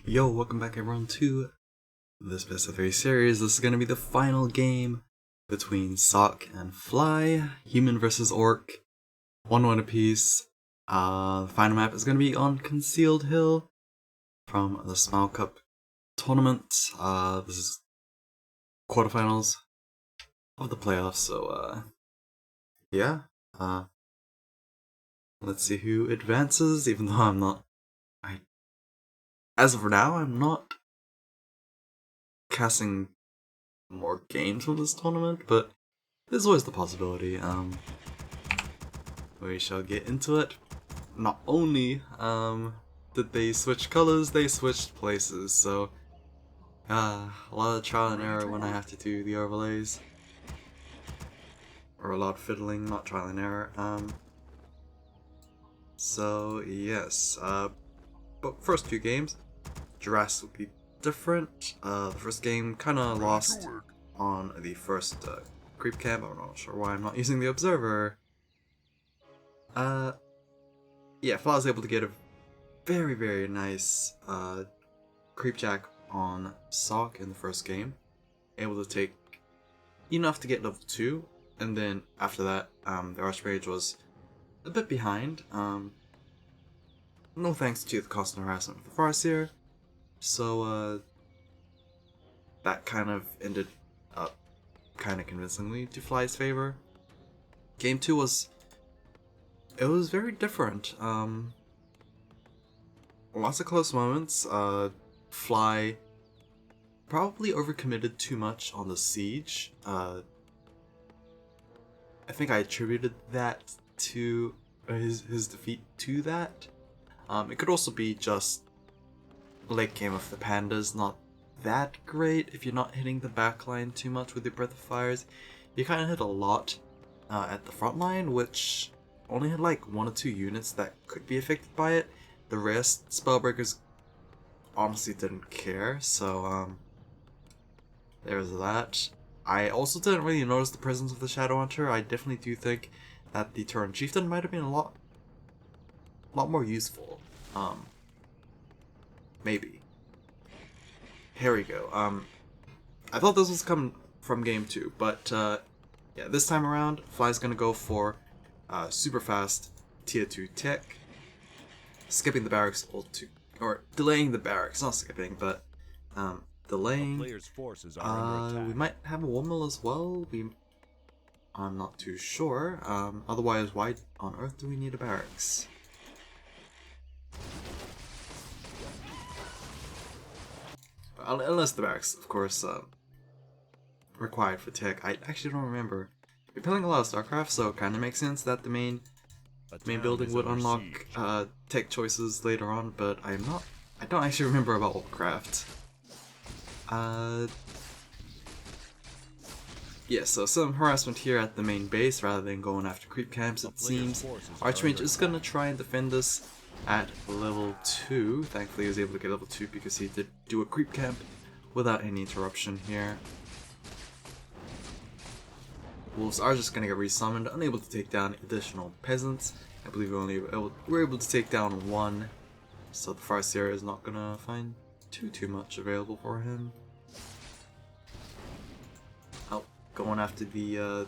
Yo, welcome back everyone to this best of 3 series. This is going to be the final game between SoK and Fly, human versus orc, 1-1 apiece. The final map is going to be on Concealed Hill from the Smile Cup tournament. This is quarterfinals of the playoffs, so yeah. Let's see who advances, even though as of now, I'm not casting more games from this tournament, but there's always the possibility. We shall get into it. Not only did they switch colors, they switched places, so a lot of trial and error when I have to do the overlays. Or a lot of fiddling, not trial and error. So yes, but first few games, drastically will be different. The first game kinda lost on the first creep camp. I'm not sure why I'm not using the observer. Yeah, Fly was able to get a very nice creep jack on SoK in the first game. Able to take enough to get level 2, and then after that, the Archmage was a bit behind. No thanks to the constant harassment of the Farseer. So that kind of ended up kind of convincingly to Fly's favor. Game 2 was very different. Lots of close moments. Fly probably overcommitted too much on the siege. I think I attributed that to his defeat to that. It could also be just late game of the pandas not that great if you're not hitting the backline too much with your Breath of Fires. You kind of hit a lot at the front line, which only had like 1 or 2 units that could be affected by it. The rest, Spellbreakers honestly didn't care, so there's that. I also didn't really notice the presence of the Shadow Hunter. I definitely do think that the Tauren Chieftain might have been a lot more useful. Maybe. Here we go. I thought this was coming from game 2, but yeah, this time around, Fly's gonna go for super fast tier 2 tech, skipping the barracks or delaying the barracks, not skipping, but delaying. We might have a windmill as well. I'm not too sure. Otherwise, why on earth do we need a barracks? Unless the barracks, of course, required for tech. I actually don't remember. We're playing a lot of StarCraft, so it kind of makes sense that the main building would unlock tech choices later on, but I don't actually remember about Warcraft. Yeah, so some harassment here at the main base rather than going after creep camps, it seems. Archmage is gonna try and defend this at level 2. Thankfully he was able to get level 2 because he did do a creep camp without any interruption here. Wolves are just gonna get resummoned, unable to take down additional peasants. I believe we're able to take down 1, so the Farseer is not gonna find too much available for him. Oh, going after the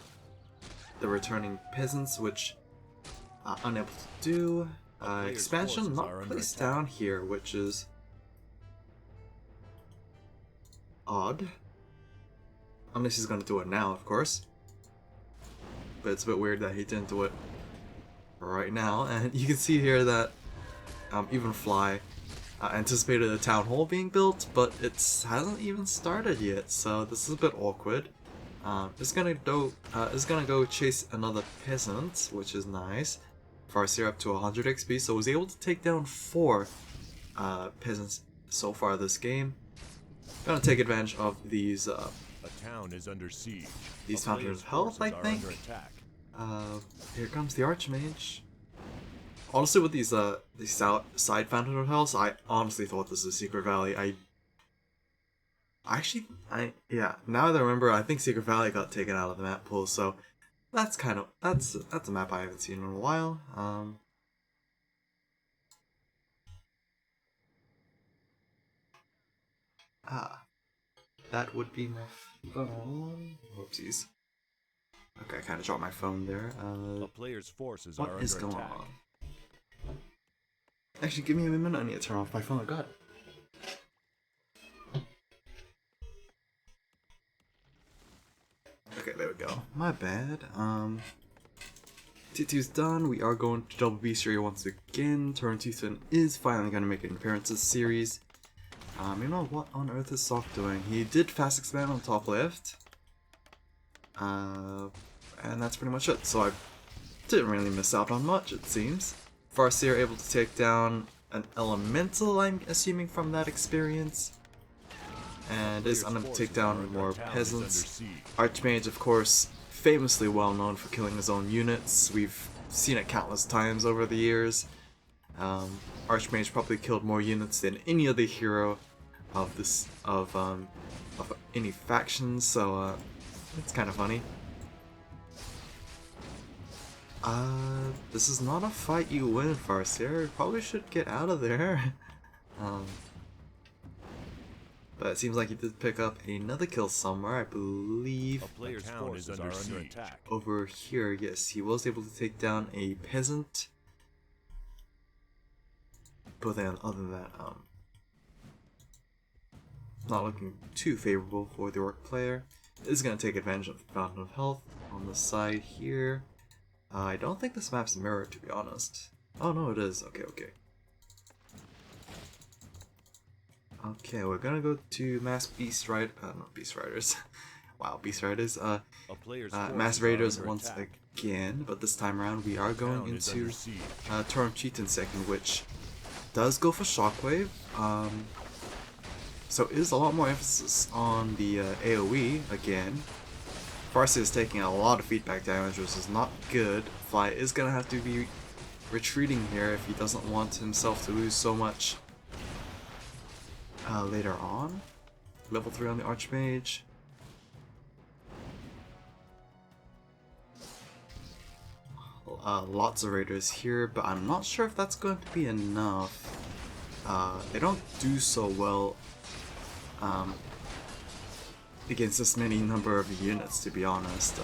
returning peasants, which unable to do. Expansion not placed down here, which is odd. Unless he's gonna do it now, of course. But it's a bit weird that he didn't do it right now. And you can see here that even Fly anticipated a town hall being built, but it hasn't even started yet. So this is a bit awkward. It's gonna go chase another peasant, which is nice. Farseer up to 100 XP, so was able to take down 4 peasants so far this game. Gonna take advantage of these a town is under siege. These fountains of health, I think. Here comes the Archmage. Honestly, with these side fountain of health, I honestly thought this was Secret Valley. Yeah, now that I remember, I think Secret Valley got taken out of the map pool, so that's a map I haven't seen in a while. Ah, that would be my phone. Whoopsies. Okay, I kind of dropped my phone there. A player's forces What are is under going attack. on? Actually, give me a minute. I need to turn off my phone. God. Okay, there we go. My bad. T2's done. We are going to WC3 once again. Turn Chieftain is finally going to make an appearance this series. You know what on earth is SoK doing? He did fast expand on top left. And that's pretty much it. So I didn't really miss out on much, it seems. Farseer able to take down an elemental, I'm assuming, from that experience. And is unable to take down more peasants. Archmage, of course, famously well known for killing his own units. We've seen it countless times over the years. Archmage probably killed more units than any other hero of any factions, so it's kind of funny. This is not a fight you win, Farseer. You probably should get out of there. But it seems like he did pick up another kill somewhere, I believe. A player's forces are under attack. Over here, yes, he was able to take down a peasant. But then, other than that, not looking too favorable for the orc player. Is going to take advantage of the Fountain of Health on the side here. I don't think this map's mirrored, to be honest. Oh no, it is. Okay, okay. Okay, we're gonna go to Mass Beast Rider. Not Beast Riders. Wow, Beast Riders. Mass Raiders once again, but this time around we are going into Turn Chieftain second, which does go for Shockwave. So is a lot more emphasis on the AoE again. Farseer is taking a lot of feedback damage, which is not good. Fly is gonna have to be retreating here if he doesn't want himself to lose so much later on. Level 3 on the Archmage. Lots of raiders here, but I'm not sure if that's going to be enough. They don't do so well against this many number of units, to be honest.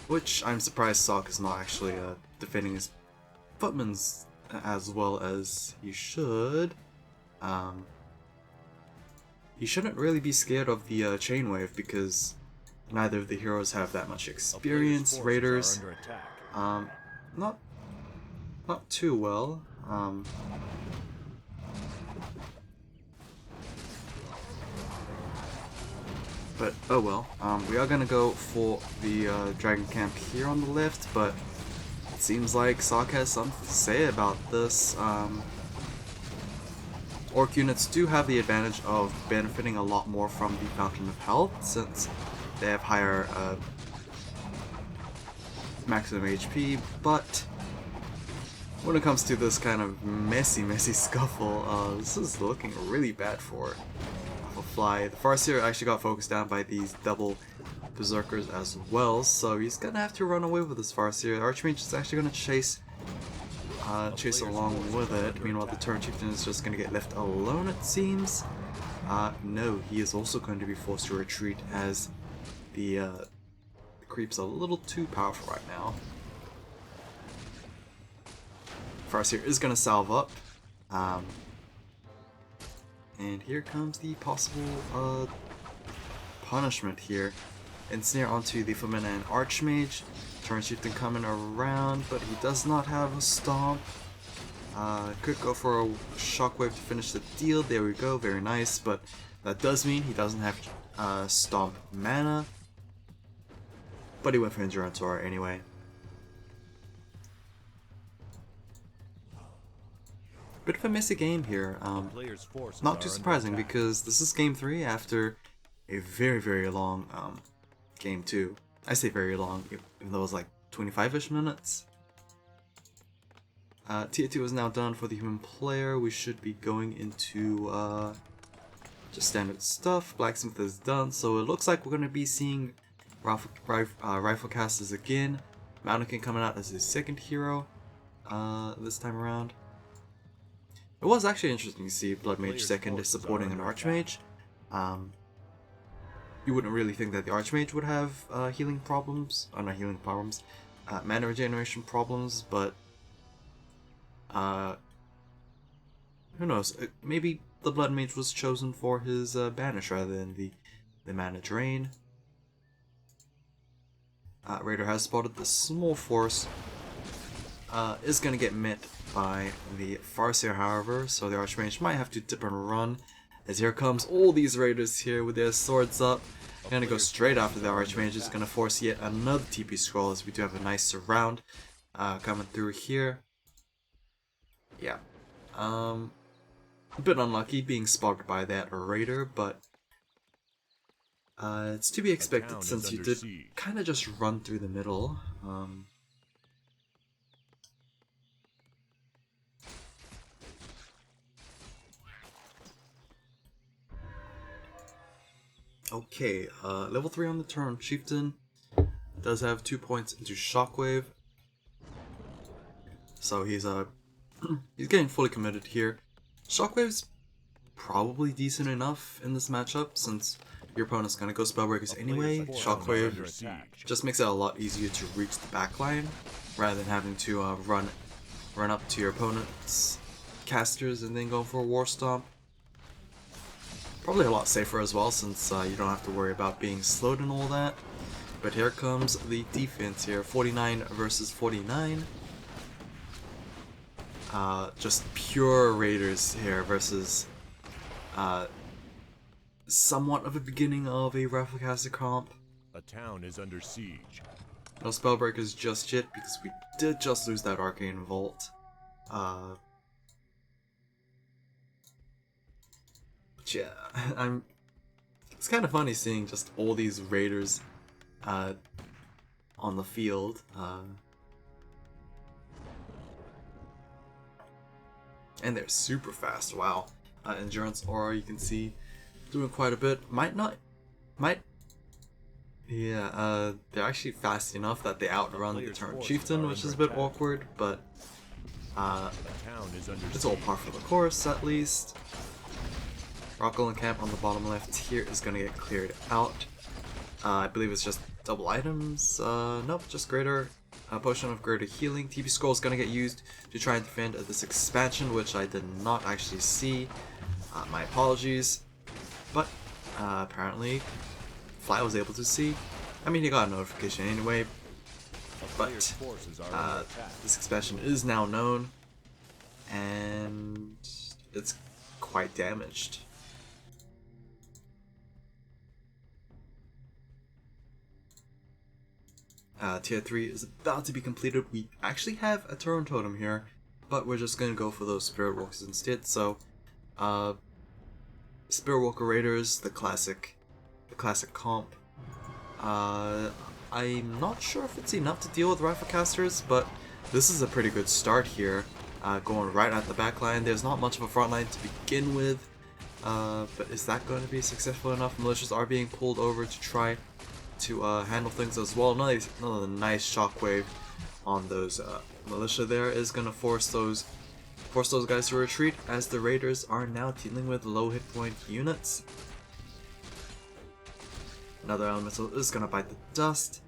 Which I'm surprised SoK is not actually defending his footmans as well as he should. He shouldn't really be scared of the chain wave because neither of the heroes have that much experience. Raiders, not too well. But oh well. We are gonna go for the dragon camp here on the left, but it seems like SoK has something to say about this. Orc units do have the advantage of benefiting a lot more from the Fountain of Health since they have higher maximum HP, but when it comes to this kind of messy scuffle, this is looking really bad for Fly. The Farseer actually got focused down by these double berserkers as well, so he's gonna have to run away with this Farseer. The Archmage is actually gonna chase along with it. Meanwhile, the Turn Chieftain is just gonna get left alone, it seems. No, he is also going to be forced to retreat as the creep's a little too powerful right now. Farseer is gonna salve up. And here comes the possible punishment here. Ensnare onto the Footman and Archmage. Turn Chieftain coming around, but he does not have a stomp. Could go for a shockwave to finish the deal. There we go, very nice, but that does mean he doesn't have stomp mana. But he went for Endurance Aura anyway. Bit of a messy game here. Not too surprising because this is game 3 after a very long game 2. I say very long, even though it was like 25-ish minutes. Tier 2 is now done for the human player. We should be going into just standard stuff. Blacksmith is done, so it looks like we're going to be seeing rifle casters again. Mannequin coming out as his second hero this time around. It was actually interesting to see Blood Mage second is supporting an Archmage. You wouldn't really think that the Archmage would have healing problems, or not healing problems, mana regeneration problems, but who knows? Maybe the Blood Mage was chosen for his banish rather than the mana drain. Raider has spotted the small force. Is going to get met by the Farseer, however, so the Archmage might have to dip and run. As here comes all these Raiders here with their swords up. Gonna go straight after the Archmage. Is gonna force yet another TP scroll, as we do have a nice surround coming through here. Yeah. A bit unlucky being spotted by that Raider, but it's to be expected since you did kind of just run through the middle. Okay, level 3 on the turn. Chieftain does have 2 points into Shockwave, so he's he's getting fully committed here. Shockwave's probably decent enough in this matchup since your opponent's gonna go Spellbreakers anyway. Shockwave just makes it a lot easier to reach the backline rather than having to run up to your opponent's casters and then go for a War Stomp. Probably a lot safer as well since you don't have to worry about being slowed and all that. But here comes the defense here, 49 versus 49. Just pure Raiders here versus somewhat of a beginning of a Rafflecaster comp. A town is under siege. No Spellbreakers just yet because we did just lose that Arcane Vault. But yeah, it's kind of funny seeing just all these Raiders on the field. And they're super fast, wow. Endurance Aura, you can see, doing quite a bit. They're actually fast enough that they outrun the Tyrant Chieftain, which is a bit awkward, but it's all par for the course, at least. Rock Golem Camp on the bottom left here is going to get cleared out. I believe it's just double items. Nope, just greater. Potion of greater healing. TP Scroll is going to get used to try and defend this expansion, which I did not actually see. My apologies. But apparently Fly was able to see. I mean, he got a notification anyway. But this expansion is now known, and it's quite damaged. Tier 3 is about to be completed. We actually have a Turn Totem here, but we're just going to go for those Spirit Walkers instead. So, Spirit Walker Raiders, the classic comp. I'm not sure if it's enough to deal with Rafflecasters, but this is a pretty good start here. Going right at the back line. There's not much of a front line to begin with, but is that going to be successful enough? Militias are being pulled over to try to handle things as well. Another nice shockwave on those militia there is going to force those guys to retreat, as the Raiders are now dealing with low hit point units. Another elemental is going to bite the dust.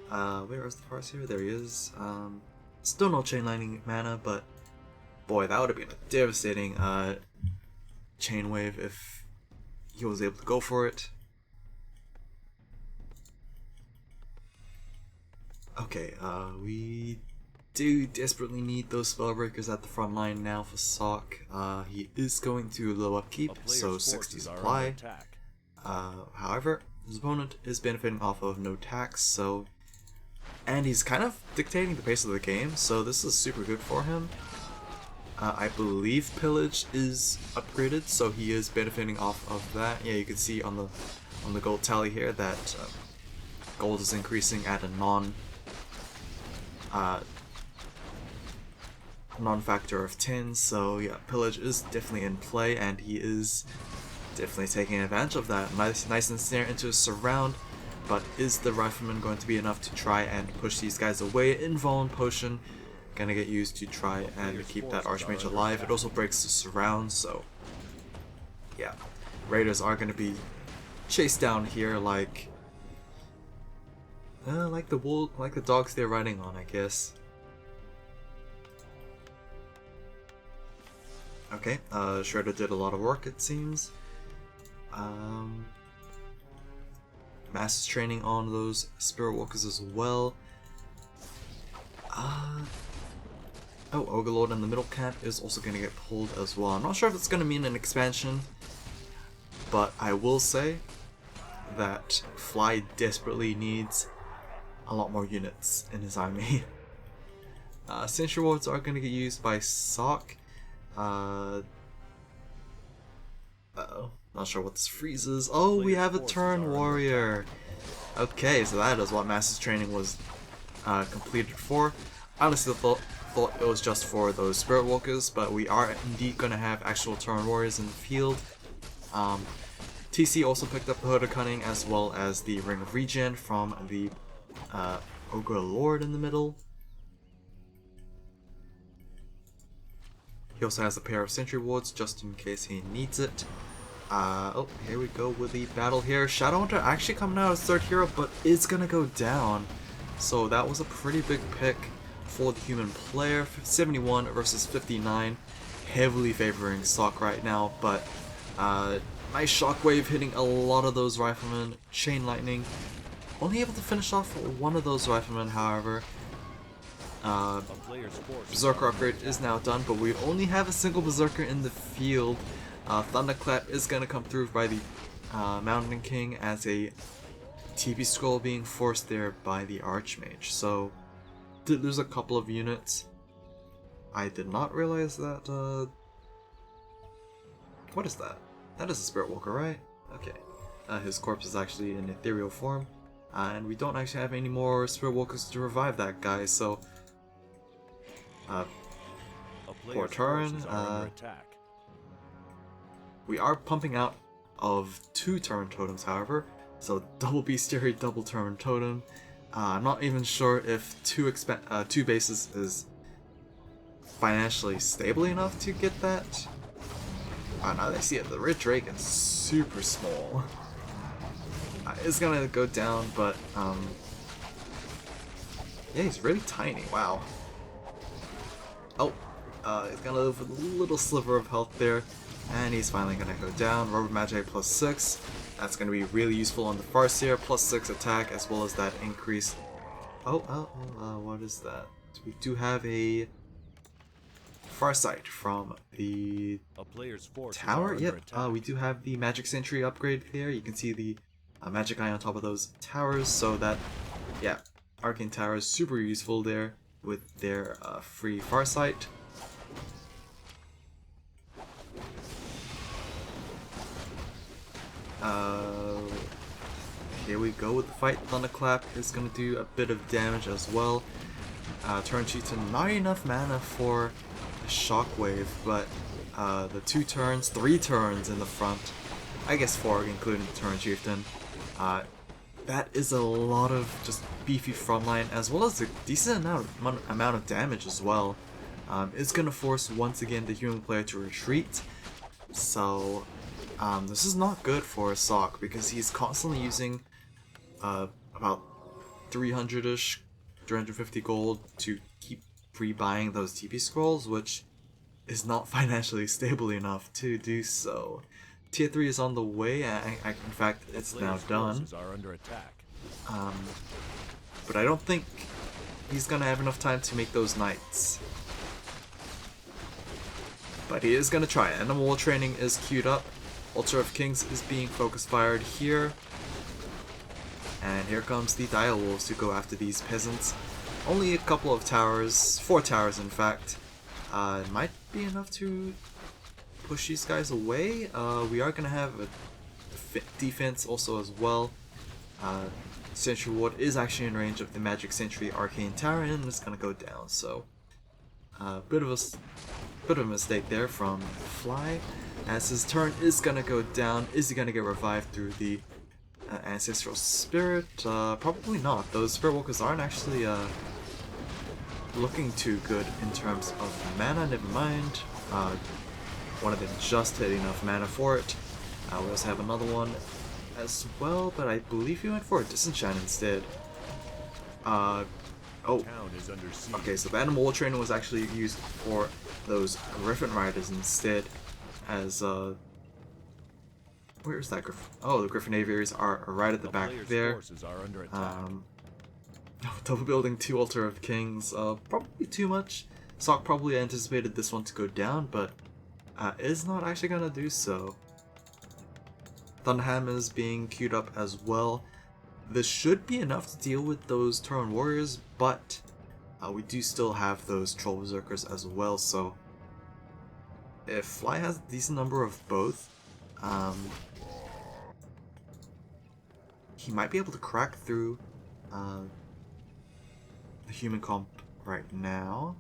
Where is the parse here? There he is. Still no chain lightning mana, but boy, that would have been a devastating chain wave if he was able to go for it. Okay, we do desperately need those Spellbreakers at the front line now for SoK. He is going to low upkeep, so 60 supply. However, his opponent is benefiting off of no tax, and he's kind of dictating the pace of the game, so this is super good for him. I believe Pillage is upgraded, so he is benefiting off of that. Yeah, you can see on the gold tally here that gold is increasing at a non-factor of 10, so yeah, Pillage is definitely in play, and he is definitely taking advantage of that. Nice and snare into a surround, but is the Rifleman going to be enough to try and push these guys away? Invuln Potion gonna get used to try and keep that Archmage alive. It also breaks the surround, so yeah, Raiders are gonna be chased down here like the dogs they're riding on, I guess. Okay, Shredder did a lot of work, it seems. Mass training on those Spirit Walkers as well. Oh, Ogre in the middle camp is also going to get pulled as well. I'm not sure if it's going to mean an expansion, but I will say that Fly desperately needs a lot more units in his army. Sentry wards are going to get used by SoK. Uh-oh. Not sure what this freezes. Oh, we have a turn warrior. Okay, so that is what Master's Training was completed for. I honestly thought it was just for those Spirit Walkers, but we are indeed going to have actual turn warriors in the field. TC also picked up the Hood of Cunning as well as the Ring of Regen from the Ogre Lord in the middle. He also has a pair of Sentry Wards just in case he needs it. Oh, here we go with the battle here. Shadowhunter actually coming out as third hero, but is gonna go down. So that was a pretty big pick for the human player. 71 versus 59, heavily favoring SoK right now, but nice shockwave hitting a lot of those riflemen. Chain lightning, only able to finish off one of those riflemen, however. Berserker upgrade is now done, but we only have a single Berserker in the field. Thunderclap is going to come through by the Mountain King as a TP scroll being forced there by the Archmage. So, did lose a couple of units. I did not realize that, what is that? That is a Spirit Walker, right? Okay. His corpse is actually in ethereal form. And we don't actually have any more Spirit Walkers to revive that guy, so... poor turn. We are pumping out of 2 turn totems, however, so double bestiary, double turn totem. I'm not even sure if 2 bases is financially stable enough to get that. Oh, now they see it. The Red Drake is super small. It's gonna go down, but yeah, he's really tiny. Wow. Oh, he's gonna live with a little sliver of health there. And he's finally gonna go down. Rubber Magi plus 6. That's gonna be really useful on the Farseer. Plus 6 attack as well as that increase. What is that? We do have a Farsight from the tower. Yep. We do have the Magic Sentry upgrade there. You can see the Magic Eye on top of those towers. So that, yeah, Arcane Tower is super useful there with their free Farsight. Here we go with the fight. Thunderclap is going to do a bit of damage as well. Turn Chieftain, not enough mana for the Shockwave, but the 2 turns, 3 turns in the front, I guess 4 including the Turn Chieftain. That is a lot of just beefy frontline as well as a decent amount of damage as well. It's going to force once again the human player to retreat. So this is not good for SoK because he's constantly using about 300-ish, 350 gold to keep pre-buying those TP scrolls, which is not financially stable enough to do so. Tier 3 is on the way, in fact it's now done. But I don't think he's gonna have enough time to make those knights. But he is gonna try it. Animal Training is queued up. Altar of Kings is being focus fired here. And here comes the Dire Wolves to go after these peasants. Only a couple of towers, 4 towers in fact. It might be enough to push these guys away. We are gonna have a defense also as well. Sentry Ward is actually in range of the Magic Sentry Arcane Tower and it's gonna go down, so bit of a mistake there from Fly. As his turn is gonna go down, is he gonna get revived through the Ancestral Spirit? Probably not. Those Spirit Walkers aren't actually looking too good in terms of mana, never mind. One of them just hit enough mana for it. We also have another one as well, but I believe he went for a disenchant instead. Oh, Town is under siege. okay, so the animal training was actually used for those Griffin Riders instead, as where's that Griffin? Oh, the Griffin Aviaries are right at the back Player's there. forces are under attack. Double building 2 Altar of Kings, probably too much. SoK probably anticipated this one to go down, but is not actually gonna do so. Thunderhammers being queued up as well. This should be enough to deal with those Tauren Warriors, but we do still have those Troll Berserkers as well, so if Fly has a decent number of both, he might be able to crack through the human comp right now.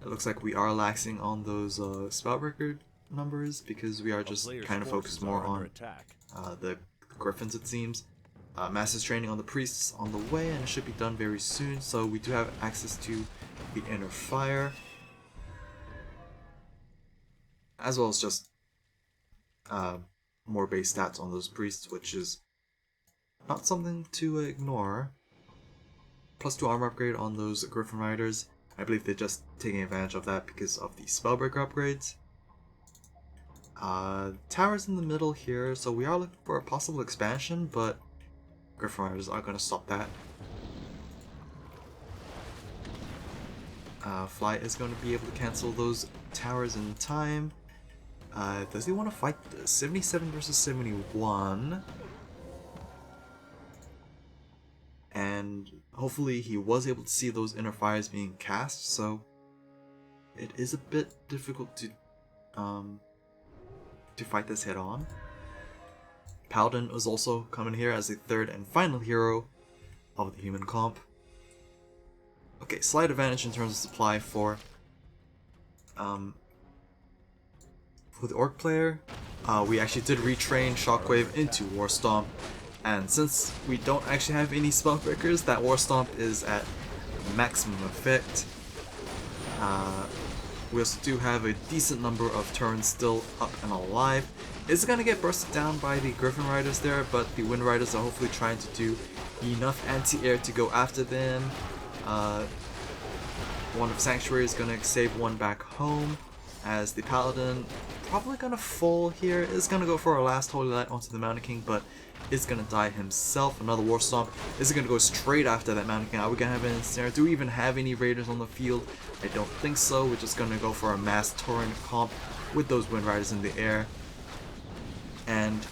It looks like we are laxing on those Spellbreaker numbers because we are just kind of focused more on the Griffins, it seems. Master's training on the priests on the way, and it should be done very soon, so we do have access to the Inner Fire, as well as just more base stats on those priests, which is not something to ignore. +2 armor upgrade on those Griffin Riders. I believe they're just taking advantage of that because of the Spellbreaker upgrades. Towers in the middle here, so we are looking for a possible expansion, but Griffin Riders are going to stop that. Fly is going to be able to cancel those towers in time. Does he want to fight this? 77 versus 71. And hopefully he was able to see those inner fires being cast, so it is a bit difficult to fight this head on. Paladin was also coming here as the third and final hero of the human comp. Okay, slight advantage in terms of supply for the orc player. We actually did retrain Shockwave into War Stomp, and since we don't actually have any Spellbreakers, that War Stomp is at maximum effect. We also do have a decent number of turns still up and alive. It's gonna get bursted down by the Griffin Riders there, but the Wind Riders are hopefully trying to do enough anti-air to go after them. One of Sanctuary is gonna save one back home, as the Paladin probably gonna fall here. Is gonna go for a last Holy Light onto the Mountain King, but is gonna die himself. Another War Stomp. Is gonna go straight after that Mountain King. Are we gonna have an ensnare? Do we even have any Raiders on the field? I don't think so. We're just gonna go for a mass Tauren comp with those Wind Riders in the air. And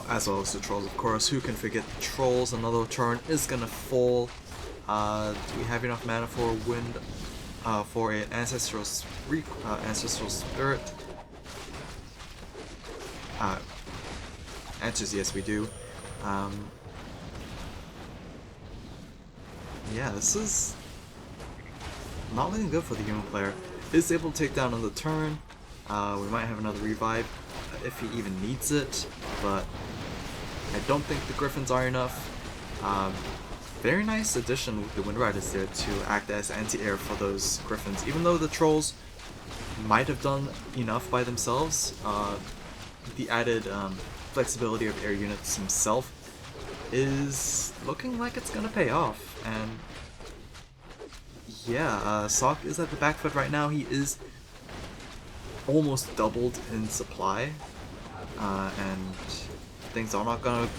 as well as the Trolls, of course. Who can forget the Trolls? Another turn is gonna fall. Do we have enough mana for a wind? For an ancestral spirit? Answers yes, we do. Yeah, this is not looking good for the human player. Is able to take down on the turn. We might have another revive if he even needs it, but I don't think the Griffins are enough. Very nice addition with the Wind Riders there to act as anti-air for those Griffins. Even though the Trolls might have done enough by themselves, the added flexibility of air units himself is looking like it's gonna pay off. And yeah, SoK is at the back foot right now. He is almost doubled in supply, and things are not gonna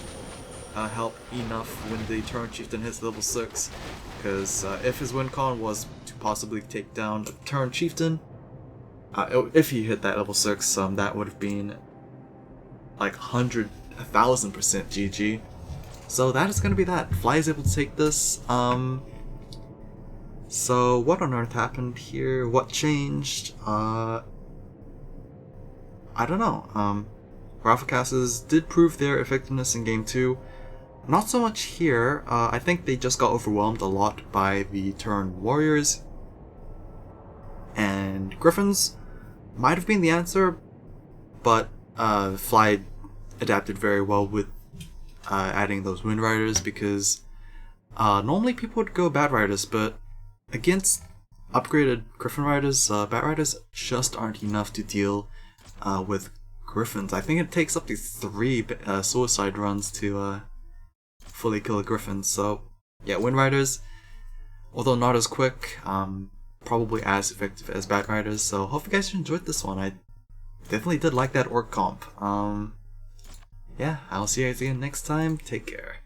help enough when the Tauren Chieftain hits level 6, because if his win con was to possibly take down a Tauren Chieftain, if he hit that level 6, that would have been like 1,000% GG. So that is going to be that. Fly is able to take this. So what on earth happened here? What changed? I don't know. Rafflecasters did prove their effectiveness in game 2. Not so much here. I think they just got overwhelmed a lot by the Tauren Warriors. And Griffins might have been the answer, but Fly adapted very well with adding those Wind Riders, because Normally people would go Bat Riders, but against upgraded Griffin Riders, Bat Riders just aren't enough to deal with Griffins. I think it takes up to 3 suicide runs to fully kill a Griffin. So yeah, Wind Riders, although not as quick, probably as effective as Bat Riders. So hope you guys enjoyed this one. I definitely did like that orc comp. Yeah, I'll see you guys again next time. Take care.